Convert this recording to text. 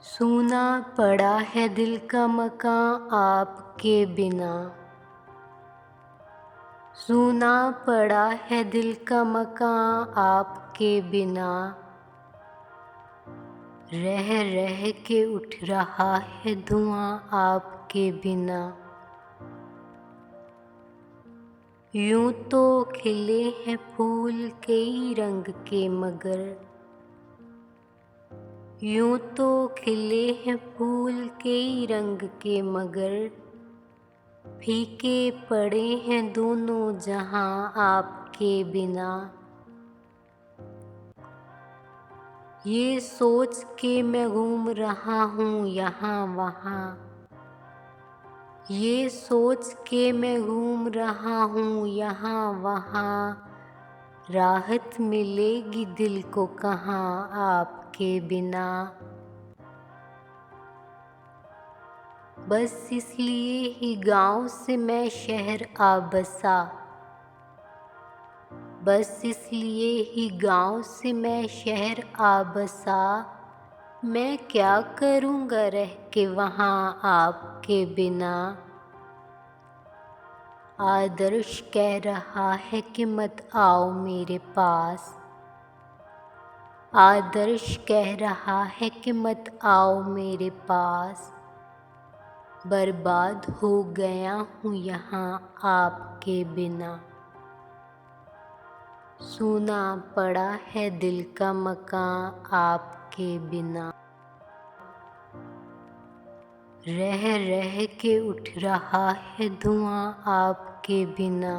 सूना पड़ा है दिल का मकां आपके बिना। सूना पड़ा है दिल का मकां आपके बिना। रह रह के उठ रहा है धुआं आपके बिना। यूं तो खिले हैं फूल कई रंग के मगर, यूं तो खिले हैं फूल कई रंग के मगर, फीके पड़े हैं दोनों जहां आपके बिना। ये सोच के मैं घूम रहा हूँ यहाँ वहाँ, ये सोच के मैं घूम रहा हूँ यहाँ वहाँ, राहत मिलेगी दिल को कहाँ आपके बिना। बस इसलिए ही गाँव से मैं शहर आ बसा, बस इसलिए ही गाँव से मैं शहर आ बसा। मैं क्या करूँगा रह के वहाँ आपके बिना। आदर्श कह रहा है कि मत आओ मेरे पास, आदर्श कह रहा है कि मत आओ मेरे पास। बर्बाद हो गया हूँ यहाँ आपके बिना। सूना पड़ा है दिल का मकां आपके बिना। रह रह के उठ रहा है धुआं आपके बिना।